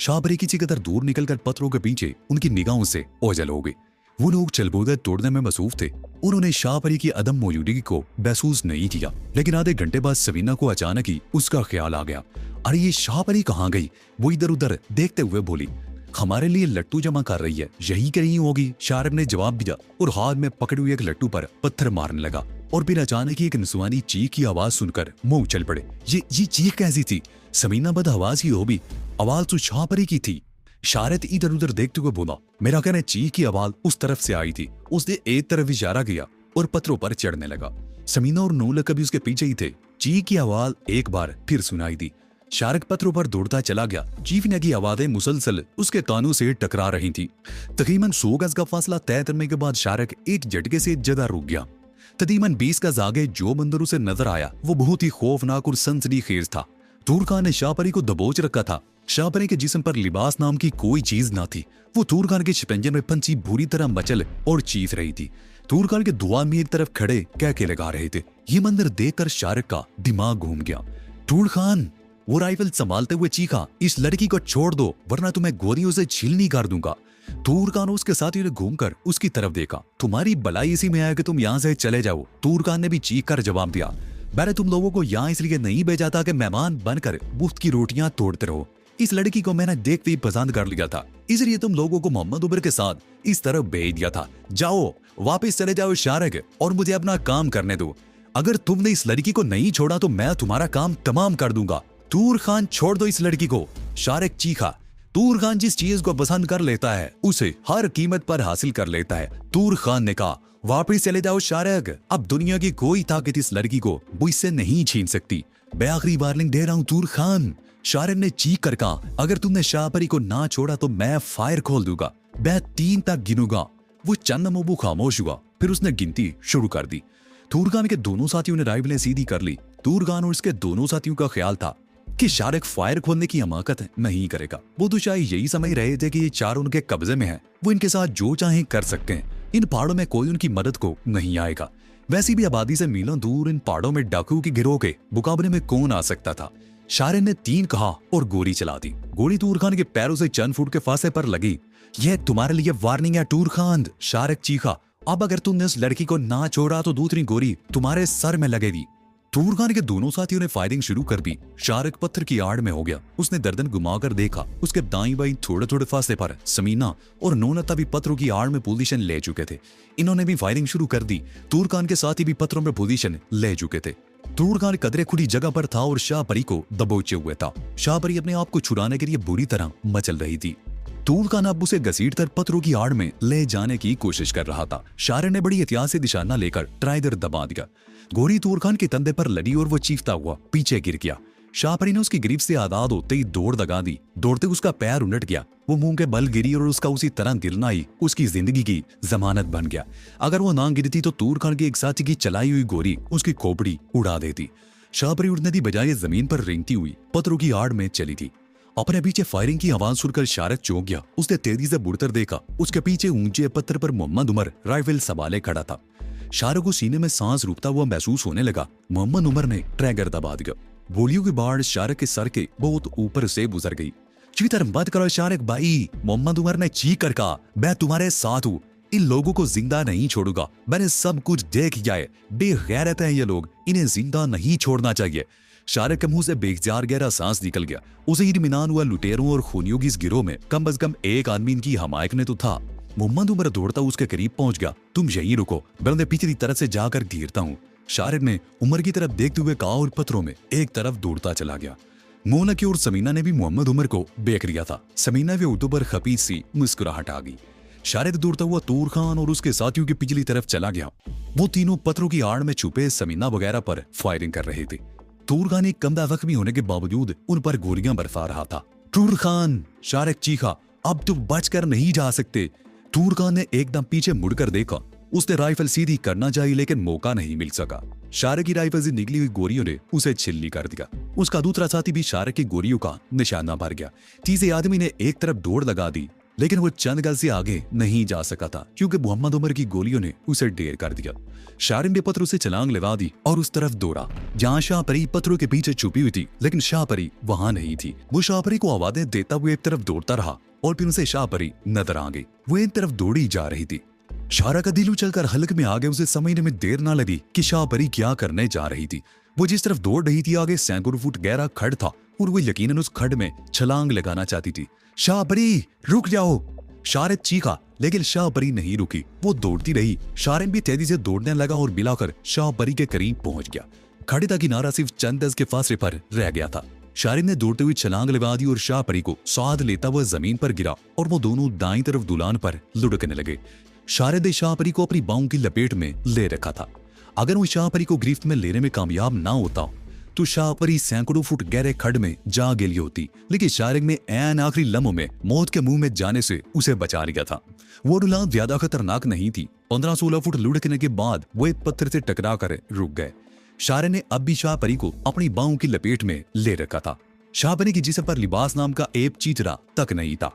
शाह परी किसी कदर दूर निकलकर पत्थरों के पीछे उनकी निगाहों से ओझल हो गए। वो लोग चलबोदर तोड़ने में मसरूफ थे। उन्होंने शाह परी की अदम मौजूदगी को महसूस नहीं किया, लेकिन आधे घंटे बाद समीना को अचानक ही उसका ख्याल आ गया। अरे ये शाह परी कहाँ गई? वो इधर उधर देखते हुए बोली, हमारे लिए लट्टू जमा कर रही है, यही कहीं होगी। शारिब ने जवाब दिया और हाथ में पकड़े हुए एक लट्टू पर पत्थर मारने लगा। और फिर अचानक ही एक निस्वानी चीख की आवाज सुनकर मुंह उछल पड़े। ये चीख कैसी थी? समीना बदहवास ही हो भी, आवाज तो शाह परी की थी। शारिद इधर उधर देखते हुए बोला, मेरा कहना चीख की आवाज उस तरफ से आई थी। उसने एक तरफ इशारा किया और पत्थरों पर चढ़ने लगा। समीना और नूलक कभी उसके पीछे ही थे। चीख की आवाज एक बार फिर सुनाई दी। शारिक पत्थरों पर दौड़ता चला गया। चीखने की आवाजें मुसलसल उसके कानों से टकरा रही थी। तकरीबन 100 गज का फासला तय करने के बाद शारिक एक झटके से जगह रुक गया। तकरीबन 20 गज आगे जो मंजर उसे नजर आया वो बहुत ही खौफनाक और सनसनीखेज था। तूरखान ने शाहपरी को दबोच रखा था। शाहपरी के जिस्म पर लिबास नाम की कोई चीज ना थी। वो तूरखान के शिकंजे में पंछी बुरी तरह मचल और चीख रही थी। तूरखान के दुआ में एक तरफ खड़े कहके लगा रहे थे। ये मंदिर देखकर शारिक का दिमाग घूम गया। तूरखान, वो राइफल संभालते हुए चीखा, इस लड़की को छोड़ दो वरना तुम्हें गोलियों से छीलनी कर दूंगा। तूरखान उसके साथियों ने घूमकर उसकी तरफ देखा। तुम्हारी भलाई इसी में है कि तुम यहाँ से चले जाओ। तूरखान ने भी चीख कर जवाब दिया, मैंने तुम लोगों को यहाँ इसलिए नहीं भेजा था कि मेहमान बनकर मुफ्त की रोटियां तोड़ते रहो। इस लड़की को मैंने देखते ही पसंद कर लिया था, इसलिए तुम लोगों को मोहम्मद उमर के साथ इस तरफ भेज दिया था। जाओ वापस चले जाओ शारिक, और मुझे अपना काम करने दो। अगर तुमने इस लड़की को नहीं छोड़ा तो मैं तुम्हारा काम तमाम कर दूंगा। तूरखान, छोड़ दो इस लड़की को, शारिक चीखा। तूरखान जिस चीज को पसंद कर लेता है उसे हर कीमत पर हासिल कर लेता है। तूरखान ने कहा, वापस चले जाओ शारिक, अब दुनिया की कोई ताकत इस लड़की को मुझसे नहीं छीन सकती। मैं आखिरी वार्निंग दे रहा हूँ तूरखान। शारिक ने चीख कर कहा, अगर तुमने शाहपरी को ना छोड़ा तो मैं फायर खोल दूंगा। मैं 3 तक गिनूंगा। वो चंद मोबू खामोश हुआ, फिर उसने गिनती शुरू कर दी। तूरखान के दोनों साथियों ने राइफलें सीधी कर ली। तूरखान और उसके दोनों साथियों का ख्याल था कि शारिक फायर खोलने की हिमाकत नहीं करेगा। वो तो शायद यही समझ रहे थे कि ये चारों उनके कब्जे में है, वो इनके साथ जो चाहे कर सकते हैं। इन पहाड़ों में कोई उनकी मदद को नहीं आएगा। वैसी भी आबादी से मीलों दूर इन पहाड़ों में डाकू की गिरोह के मुकाबले में कौन आ सकता था। शारिक ने 3 कहा और गोली चला दी। गोली तूरखान के पैरों से चंद फुट के फासले पर लगी। यह तुम्हारे लिए वार्निंग है तूरखान, शारिक चीखा। अब अगर तुमने उस लड़की को ना छोड़ा तो दूसरी गोली तुम्हारे सर में लगेगी। तूरखान के दोनों साथियों ने फायरिंग शुरू कर दी। शारिक पत्थर की आड़ में हो गया। उसने गर्दन घुमाकर देखा। उसके दाईं बाईं थोड़े थोड़े फासले पर समीना और नोनता भी पत्थरों की आड़ में पोजीशन ले चुके थे। इन्होंने भी फायरिंग शुरू कर दी। तूरखान के साथी भी पत्थरों में पोजीशन ले चुके थे। तूरखान कदरे खुली जगह पर था और शाहपरी को दबोचे हुए था। शाहपरी अपने आप को छुड़ाने के लिए बुरी तरह मचल रही थी। तूरखान अब उसे घसीटकर पत्थरों की आड़ में ले जाने की कोशिश कर रहा था। शारिक ने बड़ी एहतियात से निशाना लेकर ट्राइडर दबा दिया। गोली तूरखान के कंधे पर लगी और वो चीखता हुआ पीछे गिर गया। शाहपरी ने उसकी गिरफ्त से आजाद होते ही दौड़ लगा दी। दौड़ते उसका पैर उलट गया। वो मुंह के बल गिरी और उसका उसी तरह गिरना ही उसकी जिंदगी की जमानत बन गया। अगर वो ना गिरती तो तूरखान के एक साथी की चलाई हुई गोली उसकी खोपड़ी उड़ा देती। शाहपरी उड़ने की बजाय जमीन पर रेंगती हुई पत्थरों की आड़ में चली थी। अपने पीछे फायरिंग की आवाज सुनकर शारिक चौंक गया। उसने तेजी से मुड़कर देखा। उसके पीछे ऊंचे पत्थर पर मोहम्मद उमर राइफल संभाले खड़ा था। शारिक को सीने में सांस रुकता हुआ महसूस होने लगा। मोहम्मद उमर ने ट्रैगर दबा दिया। गोलियों की बाढ़ शारिक के सर के बहुत ऊपर से गुजर गई। चितर मत करो शारिक भाई, मोहम्मद उमर ने चीख कर कहा, मैं तुम्हारे साथ हूँ। इन लोगों को जिंदा नहीं छोड़ूंगा। मैंने सब कुछ देख लिया है। बेगैरत हैं ये लोग, इन्हें जिंदा नहीं छोड़ना चाहिए। शारिक के मुंह से बेजार गहरा सांस निकल गया। उसे इत्मीनान हुआ लुटेरों और खूनियों की इस गिरोह में कम से कम एक आदमी इनकी हमायत में तो था। मोहम्मद उमर दौड़ता उसके करीब पहुंच गया। तुम यहीं रुको, मैं उन्हें पीछे की तरफ से जाकर घेरता हूँ। शारिक ने उमर की तरफ देखते हुए कहा और पत्थरों में एक तरफ दौड़ता चला गया। मोना की और समीना ने भी मोहम्मद उमर को देख लिया था। समीना के उर्दू पर खफीफ सी मुस्कुराहट आ गई। शारिक दौड़ता हुआ तूरखान और उसके साथियों की पिछली तरफ चला गया। वो तीनों पत्थरों की आड़ में छुपे समीना वगैरह पर फायरिंग कर रहे थे। तूरखान एक कमदा जख्मी होने के बावजूद उन पर गोलियां बरसा रहा था। तूरखान, शारिक चीखा, अब तुम बचकर नहीं जा सकते। तूरखान ने एकदम पीछे मुड़कर देखा। उसने राइफल सीधी करना चाहिए लेकिन मौका नहीं मिल सका। शारिक की राइफल से निकली हुई गोलियों ने उसे छिल्ली कर दिया। उसका दूसरा साथी भी शारिक की गोलियों का निशाना भर गया। तीसरे आदमी ने एक तरफ दौड़ लगा दी लेकिन वो चंद गज से आगे नहीं जा सका था क्योंकि मोहम्मद उमर की गोलियों ने उसे ढेर कर दिया। शारिन ने पत्थरों से छलांग लगा दी और उस तरफ दौड़ा जहां शाहपरी पत्थरों के पीछे छुपी हुई थी, लेकिन शाहपरी वहां नहीं थी। वो शाहपरी को आवाजें देता हुए एक तरफ दौड़ता रहा और फिर उसे शाहपरी नजर आ गई। वो एक तरफ दौड़ी जा रही थी। शारा का दिल उछलकर हलक में आ गए। उसे समझने में देर ना लगी कि शाहपरी क्या करने जा रही थी। वो जिस तरफ दौड़ रही थी आगे सैकड़ों फुट गहरा खड्ड था और वो यकीनन उस खड्ड में छलांग लगाना चाहती थी। शाहपरी रुक जाओ, शारिद चीखा, लेकिन शाहपरी नहीं रुकी। वो दौड़ती रही। शारिद भी तेजी से दौड़ने लगा और मिलाकर शाहपरी के करीब पहुंच गया। खड्ड का किनारा सिर्फ चंद गज के फासले पर रह गया था। शारिद ने दौड़ते हुए छलांग लगा दी और शाहपरी को साथ लेता हुआ जमीन पर गिरा और वो दोनों दाईं तरफ दुलान पर लुढ़कने लगे। शारिद ने शाहपरी को अपनी बाहों की लपेट में ले रखा था। अगर वो शाहपरी को गिरफ्त में लेने में कामयाब ना होता तो शाहपरी सैकड़ों फुट गहरे खड्ड में जा गिरी होती, लेकिन शारिद ने ऐन आखिरी लम्हों में मौत के मुंह में जाने से उसे बचा लिया था। वो ढलान ज्यादा खतरनाक नहीं थी। 15-16 फुट लुढ़कने के बाद वो एक पत्थर से टकरा कर रुक गए। शारिद ने अब भी शाहपरी को अपनी बाहों की लपेट में ले रखा था। शाहपरी की जिस्म पर लिबास नाम का एक चीथड़ा तक नहीं था।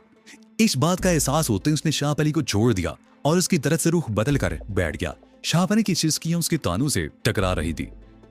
इस बात का एहसास होते उसने शाहपरी को छोड़ दिया और उसकी तरफ से रुख बदल कर बैठ गया। शाहपरी की सिसकियां उसके तानों से टकरा रही थी।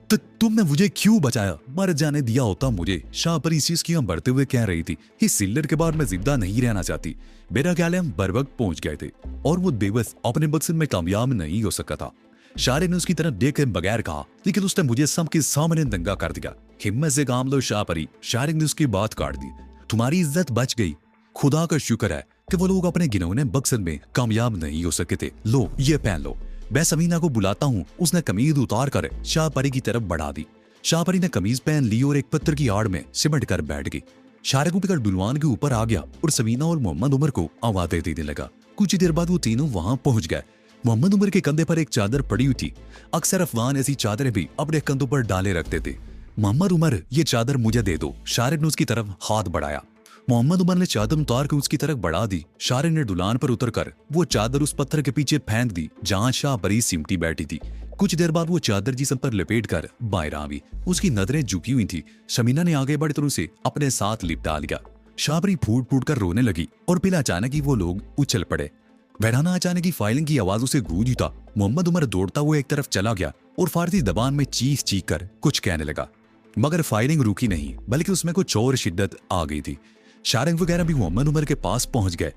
तो तुमने मुझे क्यों बचाया? मर जाने दिया होता मुझे, शाहपरी सिसकियां बढ़ते हुए कह रही थी। इस सिल्लर के बाद मैं जिंदा नहीं रहना चाहती। मेरा ख्याल है हम बर वक्त पहुंच गए थे और वो बेबस अपने मकसद में कामयाब नहीं हो सका था। शारिद ने उसकी तरफ देख बगैर कहा, लेकिन उसने मुझे सबके सामने दंगा कर दिया। हिम्मत से काम लो शाहपरी। शारिद ने उसकी बात काट दी। तुम्हारी इज्जत बच गई। खुदा का शुक्र है कि वो लोग अपने गिनौने मकसद में कामयाब नहीं हो सके थे। लो ये पहन लो। मैं समीना को बुलाता हूँ। उसने कमीज उतार कर शाहपरी की तरफ बढ़ा दी। शाहपरी ने कमीज पहन ली और एक पत्थर की आड़ में सिमट कर बैठ गई। शारिद को पिकर डुलवान के ऊपर आ गया और समीना और मोहम्मद उमर को आवाज़ें देने लगा। कुछ देर बाद वो तीनों वहां पहुंच गए। मोहम्मद उमर के कंधे पर एक चादर पड़ी हुई थी। अक्सर अफगान ऐसी चादरें भी अपने कंधों पर डाले रखते थे। मोहम्मद उमर ये चादर मुझे दे दो। शारिद ने उसकी तरफ हाथ बढ़ाया। मोहम्मद उमर ने चादर उतार कर उसकी तरफ बढ़ा दी। शारिद ने दुलान पर उतरकर वो चादर उस पत्थर के पीछे फेंक दी जहां शाहपरी सिमटी बैठी थी। कुछ देर बाद वो चादर जिस्म पर लपेट कर बाहर आ गई। उसकी नजरें झुकी हुई थी। शमीना ने आगे बढ़कर उसे अपने साथ लिपटा लिया। शाहपरी फूट फूट कर रोने लगी और फिर अचानक ही वो लोग उछल पड़े। वैराना अचानक ही फायरिंग की आवाजों से गूंज उठा। मोहम्मद उमर दौड़ता हुआ एक तरफ चला गया और फारसी जबान में चीख चीख कर कुछ कहने लगा, मगर फायरिंग रुकी नहीं, बल्कि उसमें कुछ और शिद्दत आ गई थी। शारिद वगैरह भी मोहम्मद उमर के पास पहुंच गए।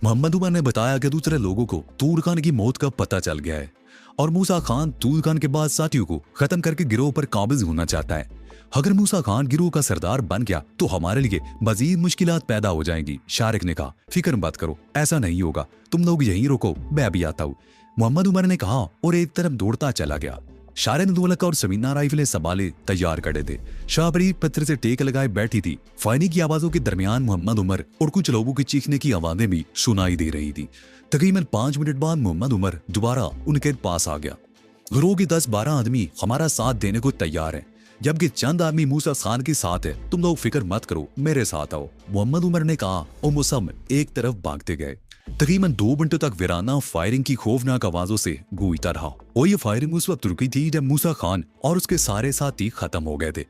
मोहम्मद उमर ने बताया कि दूसरे लोगों को तूर खान की मौत का पता चल गया है और मूसा खान तूर खान के बाद साथियों को खत्म करके गिरोह पर काबिज होना चाहता है। अगर मूसा खान गिरोह का सरदार बन गया तो हमारे लिए मजीद मुश्किलात पैदा हो जाएंगी। शारिद ने कहा, फिक्र मत करो, ऐसा नहीं होगा, तुम लोग यहीं रुको, मैं भी आता हूँ। मोहम्मद उमर ने कहा और एक तरफ दौड़ता चला गया। शारिद ने ढोलक और समीना राइफलें संभाले तैयार करे थे। शाहपरी पत्थर से टेक लगाए बैठी थी। फायरिंग की आवाजों के दरमियान मोहम्मद उमर और कुछ लोगों की चीखने की आवाजें भी सुनाई दे रही थी। तकरीबन 5 मिनट बाद मोहम्मद उमर दोबारा उनके पास आ गया। गिरोह के 10-12 आदमी हमारा साथ देने को तैयार है, जबकि चंद आदमी मूसा खान के साथ है। तुम लोग फिक्र मत करो, मेरे साथ आओ, मोहम्मद उमर ने कहा और वो सब एक तरफ भागते गए। तकरीबन 2 घंटों तक वीराना फायरिंग की खौफनाक आवाजों से गूंजता रहा और ये फायरिंग उस वक्त रुकी थी जब मूसा खान और उसके सारे साथी खत्म हो गए थे।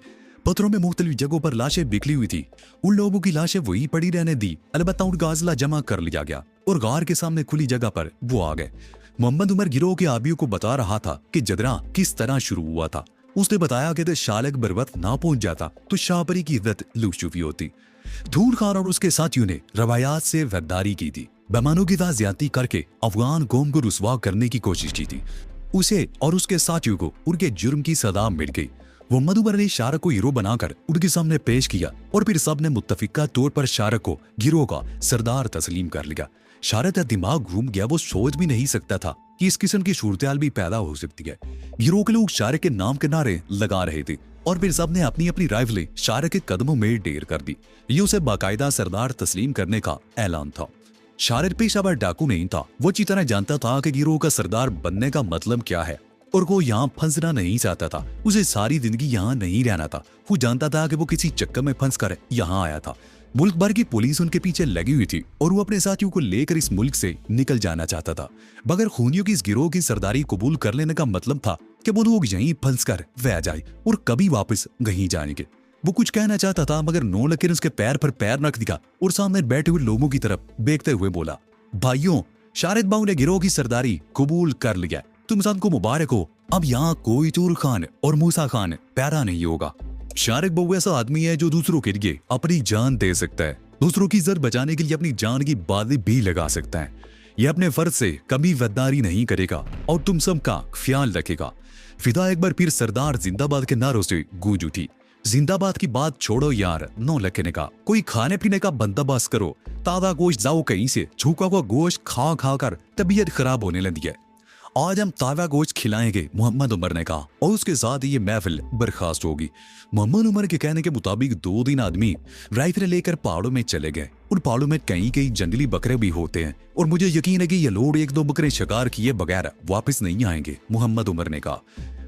पत्थरों में मुख्तलिफ जगहों पर लाशें बिखरी हुई थी। उन लोगों की लाशें वही पड़ी रहने दी, अलबत्ता उनका अजला जमा कर लिया गया और गार के सामने खुली जगह पर वो आ गए। मोहम्मद उमर गिरोह के आबियों को बता रहा था कि जदरा किस तरह शुरू हुआ था। उसने बताया कि शालक बरवत ना पहुंच जाता तो शाहपरी की इज्जत लूट चुकी होती। धूर खान और उसके साथियों ने रवायात से गद्दारी की थी। बेमानों की ज्यादती करके अफगान कौम को रुसवा करने की कोशिश की थी। उसे और उसके साथियों को उनके जुर्म की सजा मिल गई। मोहम्मद उमर ने शारक को हीरो बनाकर उनके सामने पेश किया और फिर सब ने मुत्तफिका तौर पर शारक को गिरोह का सरदार तस्लीम कर लिया। शारक का दिमाग घूम गया। वो सोच भी नहीं सकता था कि इस किस्म की सूरत भी पैदा हो सकती है। गिरोह के लोग शारक के नाम के नारे लगा रहे थे और फिर सबने अपनी अपनी राइफलें शारक के कदमों में ढेर कर दी। ये उसे बाकायदा सरदार तस्लीम करने का ऐलान था। शारिद पेशावर डाकू नहीं था। वो अच्छी तरह जानता था कि गिरोह का सरदार बनने का मतलब क्या है और वो यहाँ फंसना नहीं चाहता था। उसे सारी जिंदगी यहाँ नहीं रहना था। वो जानता था कि वो किसी चक्कर में फंस कर यहाँ आया था। मुल्क भर की पुलिस उनके पीछे लगी हुई थी और वो अपने साथियों को लेकर इस मुल्क से निकल जाना चाहता था। मगर खूनियों की इस गिरोह की सरदारी कबूल कर लेने का मतलब था कि वो लोग यहीं फंस कर रह जाए और कभी वापस नहीं जाएंगे। वो कुछ कहना चाहता था मगर नौलखे ने उसके पैर पर पैर रख दिया और सामने बैठे हुए लोगों की तरफ देखते हुए बोला, भाइयों, शारिद बाबू ने गिरोह की सरदारी कबूल कर लिया, तुम सबको मुबारक हो। अब यहाँ कोई चूल खान और मूसा खान प्यारा नहीं होगा। शारिद बाबू ऐसा आदमी है जो दूसरों के लिए अपनी जान दे सकता है, दूसरों की इज्जत बचाने के लिए अपनी जान की बाजी भी लगा सकता है। यह अपने फर्ज से कभी गद्दारी नहीं करेगा और तुम सबका ख्याल रखेगा। फिदा एक बार फिर सरदार जिंदाबाद के नारों से गूंज उठी। जिंदाबाद की बात छोड़ो यार, नौलखे ने कहा, कोई खाने पीने का बंदोबस्त करो। ताजा गोश्त जाओ कहीं से, झुका हुआ गोश्त खा खा कर तबीयत खराब होने लगी है। आज हम ताजा गोश्त खिलाएंगे, मोहम्मद उमर ने कहा, और उसके साथ ही ये महफिल बर्खास्त होगी। मोहम्मद उमर के कहने के मुताबिक 2 दिन आदमी राइफलें लेकर पहाड़ों में चले गए। उन पहाड़ों में कहीं कहीं जंगली बकरे भी होते हैं और मुझे यकीन है कि ये लोग 1-2 बकरे शिकार किए बगैर वापस नहीं आएंगे, मोहम्मद उमर ने कहा।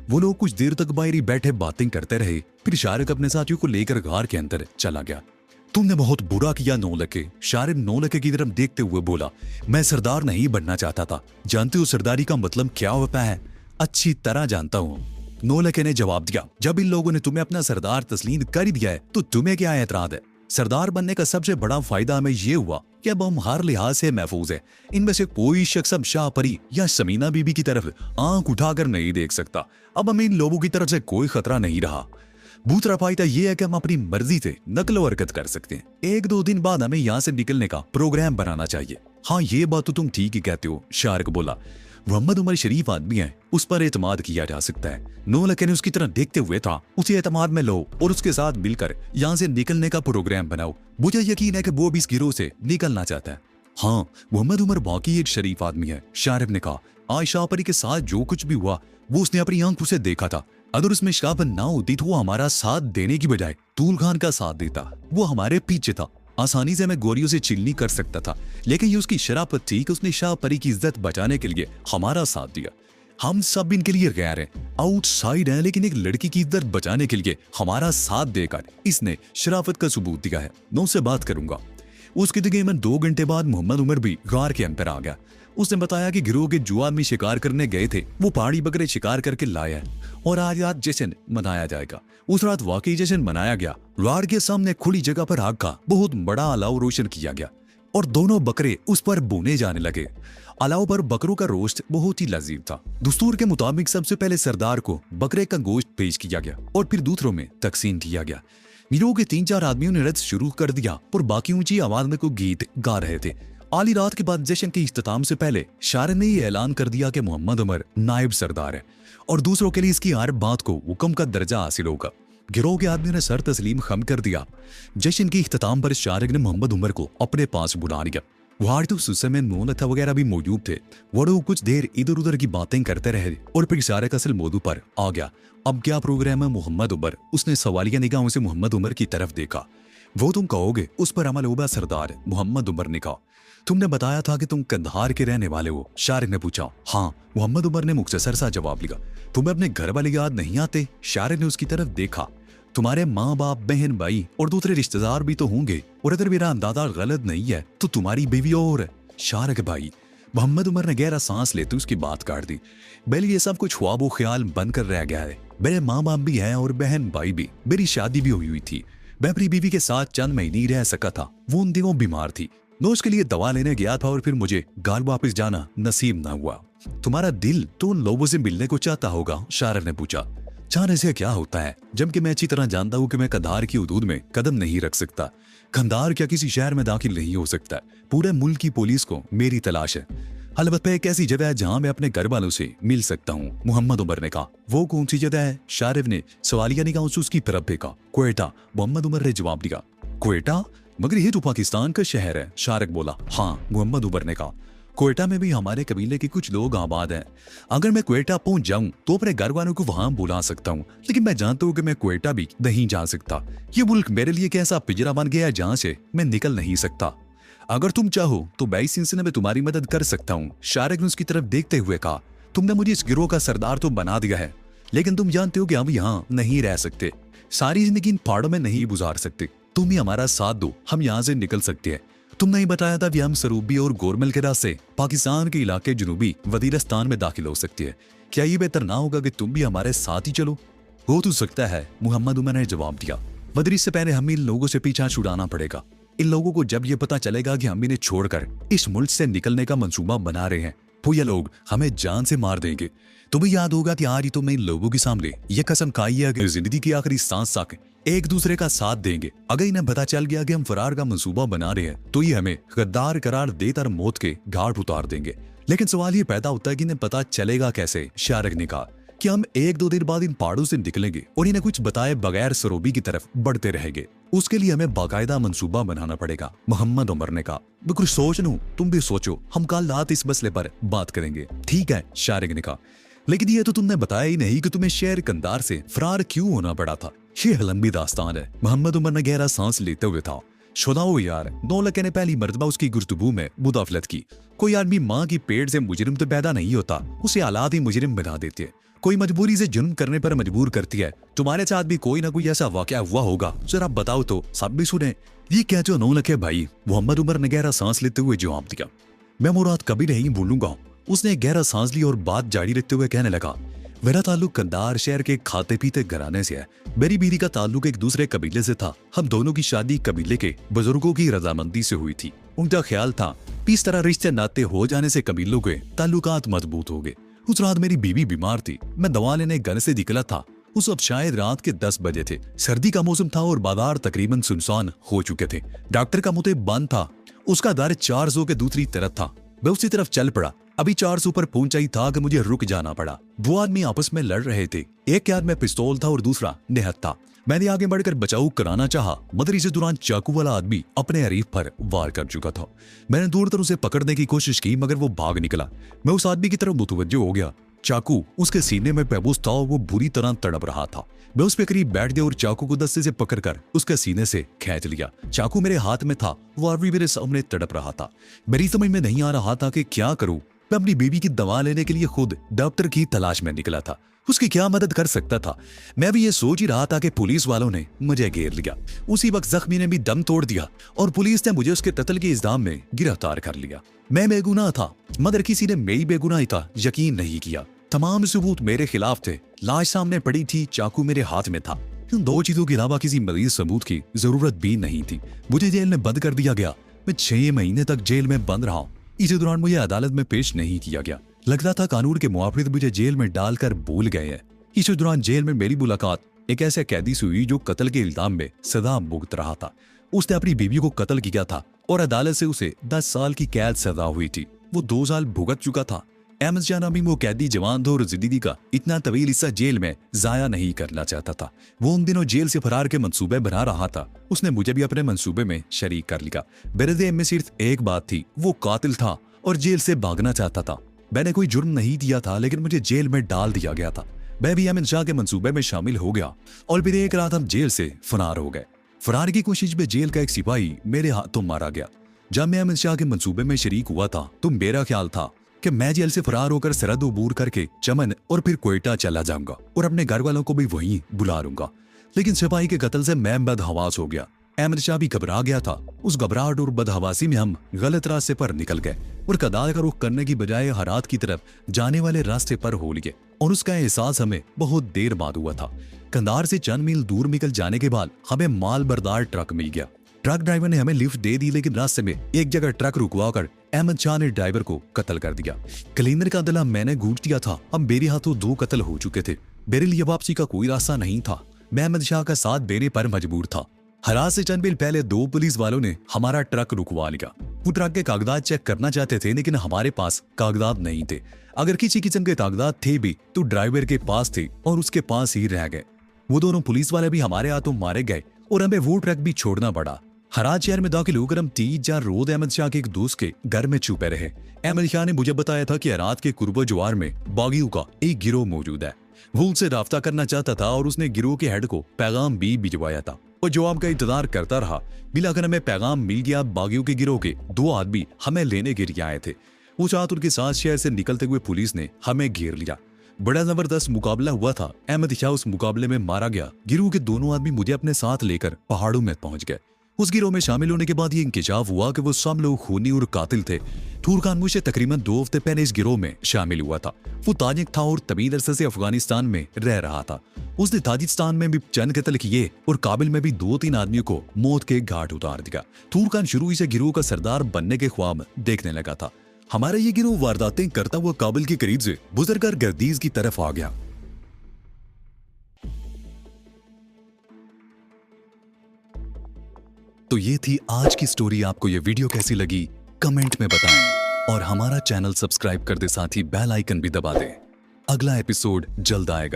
वो लोग कुछ देर तक बाहर ही बैठे बातें करते रहे। फिर शारिद अपने साथियों को लेकर गार के अंदर चला गया। तुमने बहुत बुरा किया नौलखे, शारिद नौलखे की तरफ देखते हुए बोला। मैं सरदार नहीं बनना चाहता था। जानते हो सरदारी का मतलब क्या होता है? अच्छी तरह जानता हूँ, नौलखे ने जवाब दिया। जब इन लोगों ने तुम्हें अपना सरदार तस्लीम कर दिया है तो तुम्हें क्या एतराज है? सरदार बनने का सबसे बड़ा फायदा हमें ये हुआ कि अब हम हर लिहाज से महफूज है। इनमें से कोई शख्स अब शाह परी या समीना बीबी की तरफ आंख उठाकर नहीं देख सकता। अब हमें इन लोगों की तरफ से कोई खतरा नहीं रहा। दूसरा फायदा यह है कि हम अपनी मर्जी से नकल हरकत कर सकते हैं। 1-2 दिन बाद हमें यहाँ से निकलने का प्रोग्राम बनाना चाहिए। हाँ, ये बात तो तुम ठीक ही कहते हो, शारिद बोला। मोहम्मद उमर शरीफ आदमी है, उस पर एतमाद किया जा सकता है। नौलखे ने उसकी तरह देखते हुए था, उसे एतमाद में लो और उसके साथ मिलकर यहाँ से निकलने का प्रोग्राम बनाओ। मुझे यकीन है कि वो भी इस गिरोह से निकलना चाहता है। हाँ, मोहम्मद उमर बाकी एक शरीफ आदमी है, शारिद ने कहा। आज शाहपरी के साथ जो कुछ भी हुआ वो उसने अपनी आंखों से देखा था। अगर उसमें शाहपन ना होती तो वो हमारा साथ देने की बजाय तूल खान का साथ देता। वो हमारे पीछे था, आसानी से मैं गोरियों से चिल्ली कर सकता था, लेकिन ये उसकी शराफत थी कि उसने शाहपरी की इज्जत बचाने के लिए हमारा साथ दिया। हम सब इनके लिए गैर हैं, आउटसाइड हैं, लेकिन एक लड़की की इज्जत बचाने के लिए हमारा साथ देकर इसने शराफत का सबूत दिया है। मैं उससे बात करूंगा। उसकी तकरीबन 2 घंटे बाद मोहम्मद उमर भी गार के अंदर आ गया। उसने बताया कि गिरोह के जो आदमी शिकार करने गए थे वो पहाड़ी बकरे शिकार करके लाया है और आज रात जश्न मनाया जाएगा। उस रात वाकई जश्न मनाया गया। राड के सामने खुली जगह पर आग का बहुत बड़ा अलाव रोशन किया गया और दोनों बकरे उस पर भुने जाने लगे। अलाव पर बकरों का रोस्ट बहुत ही लजीज था। दस्तूर के मुताबिक सबसे पहले सरदार को बकरे का गोश्त पेश किया गया और फिर दूसरों में तकसीम किया गया। गिरोह के 3-4 आदमियों ने रद्द शुरू कर दिया और बाकी ऊंची आवाज में कोई गीत गा रहे थे। आली रात के बाद जश्न के इख्तिताम से पहले शारिद ने यह ऐलान कर दिया कि मोहम्मद उमर नायब सरदार है और दूसरों के लिए इसकी हर बात को हुक्म का दर्जा हासिल होगा। गिरोह के आदमियों ने सर तस्लीम खम कर दिया। जश्न के इख्तिताम पर शारिद ने मोहम्मद उमर को अपने पास बुला लिया। वहां तो उस समय नौलखा वगैरह भी मौजूद थे। वो लोग कुछ देर इधर उधर की बातें करते रहे और फिर शारिद असल मौजू पर आ गया। अब क्या प्रोग्राम है मोहम्मद उमर? उसने सवालिया निगाहों से मोहम्मद उमर की तरफ देखा। वो तुम कहोगे उस पर अमल होगा सरदार, मोहम्मद उमर ने कहा। तुमने बताया था कि तुम कंधार के रहने वाले हो, शारिद ने पूछा। हाँ, मोहम्मद उमर ने मुख्तसर सा जवाब लिया। तुम्हें अपने घर वाले याद नहीं आते? शारिद ने उसकी तरफ देखा। तुम्हारे माँ बाप, बहन भाई और दूसरे रिश्तेदार भी तो होंगे, और अगर मेरा अंदाजा गलत नहीं है तो तुम्हारी बीवी और शारिद भाई। मोहम्मद उमर ने गहरा सांस लेते उसकी बात काट दी। पहले ये सब कुछ ख्वाब व ख्याल बनकर रह गया है। मेरे माँ बाप भी हैं और बहन भाई भी। मेरी शादी भी हुई थी। मैं अपनी बीवी के साथ चंद महीने ही रह सका था। वो उन दिनों बीमार थी। मैं उसके लिए दवा लेने गया था और फिर मुझे घर वापस जाना नसीब ना हुआ। तुम्हारा दिल तो उन लोगों से मिलने को चाहता होगा, शारिद ने पूछा। चाहने से क्या होता है, जबकि मैं अच्छी तरह जानता हूँ कि मैं कंधार की हदूद में कदम नहीं रख सकता। कंधार क्या किसी शहर में दाखिल नहीं हो सकता। पूरे मुल्क की पुलिस को मेरी तलाश है। अलबत्ता एक ऐसी जगह है जहां मैं अपने घर वालों से मिल सकता हूँ, मोहम्मद उमर ने कहा। वो कौन सी जगह है? शारिद ने सवालिया निगाहों से उसकी तरफ देखा। क्वेटा, मोहम्मद उमर ने जवाब दिया। क्वेटा? मगर ये तो पाकिस्तान का शहर है, शारिद बोला। हाँ, मोहम्मद उमर ने कहा। क्वेटा में भी हमारे कबीले के कुछ लोग आबाद हैं। अगर मैं क्वेटा पहुंच जाऊं तो अपने घर वालों को वहां बुला सकता हूं, लेकिन मैं जानता हूं कि मैं क्वेटा भी नहीं जा सकता। ये मुल्क मेरे लिए कैसा पिंजरा बन गया है जहां से मैं निकल नहीं सकता। अगर तुम चाहो तो मैं इस सिलसिले में तुम्हारी मदद कर सकता हूँ, शारिद ने उसकी तरफ देखते हुए कहा। तुमने मुझे इस गिरोह का सरदार तो बना दिया है, लेकिन तुम जानते हो कि हम यहाँ नहीं रह सकते। सारी जिंदगी इन पहाड़ों में नहीं गुजार सकते। तुम ही हमारा साथ दो, हम यहाँ से निकल सकते हैं। तुमने ही बताया था कि हम सरूबी और गोरमल के रास्ते पाकिस्तान के इलाके जुनूबी वजीरिस्तान में दाखिल हो सकती है। क्या ये बेहतर ना होगा कि तुम भी हमारे साथ ही चलो? हो तो सकता है, मोहम्मद उमर ने जवाब दिया। मगर इससे पहले हमें इन लोगों से पीछा छुड़ाना पड़ेगा। इन लोगों को जब ये पता चलेगा कि हम इन्हें छोड़कर इस मुल्क से निकलने का मंसूबा बना रहे हैं तो ये लोग हमें जान से मार देंगे। तुम्हें याद होगा कि आज ही तुमने इन लोगों के सामने ये कसम खाई है कि जिंदगी की आखिरी सांस तक एक दूसरे का साथ देंगे। अगर इन्हें पता चल गया कि हम फरार का मंसूबा बना रहे हैं तो ये हमें गद्दार करार देकर मौत के घाट उतार देंगे। लेकिन सवाल ये पैदा होता है कि इन्हें पता चलेगा कैसे? शारिक ने कहा कि हम 1-2 दिन बाद इन पहाड़ों से निकलेंगे और इन्हें कुछ बताए बगैर सरोबी की तरफ बढ़ते रहेंगे। उसके लिए हमें बाकायदा मंसूबा बनाना पड़ेगा। मोहम्मद उमर ने कहा, मैं कुछ सोच लूं, तुम भी सोचो, हम कल रात इस मसले पर बात करेंगे। ठीक है, शारिक ने कहा, लेकिन ये तो तुमने बताया ही नहीं कि तुम्हें शहर कंधार से फरार क्यों होना पड़ा था। ये लंबी दास्तान है। मोहम्मद उमर ने गहरा सांस लेते हुए था। शुदाओ यार, 9 लड़के ने पहली मर्तबा उसकी गुफ्तगू में मुदाफलत की। कोई आदमी माँ की पेट से मुजरिम तो पैदा नहीं होता, उसे हालात ही मुजरिम बना देते हैं। कोई मजबूरी से जुर्म करने पर मजबूर करती है। तुम्हारे साथ भी कोई ना कोई ऐसा वाकया हुआ होगा, जरा बताओ तो सब भी सुने। ये क्या जो 9 लड़के भाई? मोहम्मद उमर ने गहरा सांस लेते हुए जवाब दिया, मैं मुराद कभी नहीं भूलूंगा। उसने गहरा सांस ली और बात जारी रखते हुए कहने लगा, मेरा ताल्लुक कंधार शहर के खाते पीते घराने से है। मेरी बीवी का ताल्लुक एक दूसरे कबीले से था। हम दोनों की शादी कबीले के बुजुर्गों की रजामंदी से हुई थी। उनका ख्याल था इस तरह रिश्ते नाते हो जाने से कबीलों के ताल्लुकात मजबूत हो गए। उस रात मेरी बीवी बीमार थी। मैं दवा लेने घर से निकला था। उस वक्त शायद रात के 10 बजे थे। सर्दी का मौसम था और बाजार तकरीबन सुनसान हो चुके थे। डॉक्टर का मुते बंद था। उसका दर 400 के दूसरी तरफ था। मैं उसी तरफ चल पड़ा। अभी 400 पर पहुंचा ही था कि मुझे रुक जाना पड़ा। दो आदमी आपस में लड़ रहे थे। एक के हाथ में पिस्तौल था और दूसरा निहत्था था। मैंने आगे बढ़कर बचाव कराना चाहा, मगर इसी दौरान चाकू वाला आदमी अपने हरीफ पर वार कर चुका था। मैंने दूर तर उसे पकड़ने की कोशिश की, मगर वो भाग निकला। मैं उस आदमी की तरफ मुतवज्जो हो गया। चाकू उसके सीने में महफूज था और वो बुरी तरह तड़प रहा था। मैं उस पे करीब बैठ गया और चाकू को दस्ते से पकड़कर उसके सीने से खींच लिया। चाकू मेरे हाथ में था, वो आदमी मेरे सामने तड़प रहा था। मेरी समझ में नहीं आ रहा था कि क्या करूं। मैं अपनी बीवी की दवा लेने के लिए खुद डॉक्टर की तलाश में निकला था। उसकी क्या मदद कर सकता था? मैं भी ये सोच ही रहा था कि पुलिस वालों ने मुझे घेर लिया। उसी वक्त जख्मी ने भी दम तोड़ दिया और पुलिस ने मुझे उसके कत्ल के इल्जाम में गिरफ्तार कर लिया। मैं बेगुनाह था, मगर किसी ने मेरी बेगुनाही का यकीन नहीं किया। तमाम सबूत मेरे खिलाफ थे। लाश सामने पड़ी थी, चाकू मेरे हाथ में था। इन 2 चीजों के अलावा किसी मजीद सबूत की जरूरत भी नहीं थी। मुझे जेल में बंद कर दिया गया। मैं 6 महीने तक जेल में बंद रहा। इसी दौरान मुझे अदालत में पेश नहीं किया गया। लगता था कानून के मुआफिक मुझे जेल में डालकर भूल गए हैं। इसी दौरान जेल में मेरी मुलाकात एक ऐसे कैदी से हुई जो कत्ल के इल्जाम में सजा भुगत रहा था। उसने अपनी बीवी को कत्ल किया था और अदालत से उसे 10 साल की कैद सजा हुई थी। वो 2 साल भुगत चुका था। अहमद शाह नामी वो कैदी जवान था और जिंदगी का इतना तवील हिस्सा जेल में जाया नहीं करना चाहता था। वो उन दिनों जेल से फरार के मंसूबे बना रहा था। उसने मुझे भी अपने मंसूबे में शरीक कर लिया। मेरे दिल में सिर्फ एक बात थी, वो कातिल था और जेल से भागना चाहता था। मैंने कोई जुर्म नहीं दिया था, लेकिन मुझे जेल में डाल दिया गया था। मैं भी अहमद शाह के मंसूबे में शामिल हो गया और फिर एक रात हम जेल से फरार हो गए। फरार की कोशिश में जेल का एक सिपाही मेरे हाथों मारा गया। जब मैं अहमद शाह के मंसूबे में शरीक हुआ था तो मेरा ख्याल था कि मैं जेल से फरार होकर सरहद अबूर करके चमन और फिर कोयटा चला जाऊंगा और अपने घर वालों को भी वहीं बुला लूंगा। लेकिन सिपाही के कत्ल से मैं बदहवास हो गया। अहमद शाह भी घबरा गया था। उस घबराहट और बदहवासी में हम गलत रास्ते पर निकल गए और कदार का रुख करने की बजाय हरात की तरफ जाने वाले रास्ते पर हो लिए और उसका एहसास हमें बहुत देर बाद हुआ था। कंधार से चंद मील दूर निकल जाने के बाद हमें माल बरदार ट्रक मिल गया। ट्रक ड्राइवर ने हमें लिफ्ट दे दी, लेकिन रास्ते में एक जगह ट्रक रुकवाकर अहमद शाह ने ड्राइवर को कत्ल कर दिया। क्लीनर का दला मैंने घूट दिया था। अब मेरे हाथों 2 कत्ल हो चुके थे। मेरे लिए वापसी का कोई रास्ता नहीं था। मैं अहमद शाह का साथ देने पर मजबूर था। हरास से चंद मील पहले 2 पुलिस वालों ने हमारा ट्रक रुकवा लिया। वो ट्रक के कागजात चेक करना चाहते थे, लेकिन हमारे पास कागजात नहीं थे। अगर किसी किस्म के कागजात थे भी तो ड्राइवर के पास थे और उसके पास ही रह गए। वो दोनों पुलिस वाले भी हमारे हाथों मारे गए और हमें वो ट्रक भी छोड़ना पड़ा। हराज शहर में दाखिल होकर हम 3-4 रोज अहमद शाह के एक दोस्त के घर में छुपे रहे। अहमद शाह ने मुझे बताया था कि हेरात के कुर्बो जवार में बागियों का एक गिरोह मौजूद है। वो उनसे राब्ता करना चाहता था और उसने गिरोह के हेड को पैगाम भी भिजवाया था। वो जवाब का इंतजार करता रहा। मिलाकर हमें पैगाम मिल गया। बागियों के गिरोह के 2 आदमी हमें लेने के लिए आए थे। उस रात उनके साथ शहर से निकलते हुए पुलिस ने हमें घेर लिया। बड़ा जबरदस्त मुकाबला हुआ था। अहमद शाह उस मुकाबले में मारा गया। गिरोह के दोनों आदमी मुझे अपने साथ लेकर पहाड़ों में पहुंच गए। उस गिरोह में शामिल होने के बाद ये इंकशाफ हुआ कि वो सब लोग खूनी और कातिल थे। ठूर खान मुझे तकरीबन 2 हफ्ते पहले इस गिरोह में शामिल हुआ था। वो ताजिक था और तवील अरसे से अफगानिस्तान में रह रहा था। उसने ताजिकिस्तान में भी चंद कत्ल किए और काबिल में भी 2-3 आदमियों को मौत के घाट उतार दिया। ठूर खान शुरू से गिरोह का सरदार बनने के ख्वाब देखने लगा था। हमारा ये गिरोह वारदातें करता हुआ काबिल के करीब से गुजरकर गर्दीज की तरफ आ गया। तो ये थी आज की स्टोरी। आपको ये वीडियो कैसी लगी कमेंट में बताएं और हमारा चैनल सब्सक्राइब कर दे, साथ ही बेल आइकन भी दबा दें। अगला एपिसोड जल्द आएगा।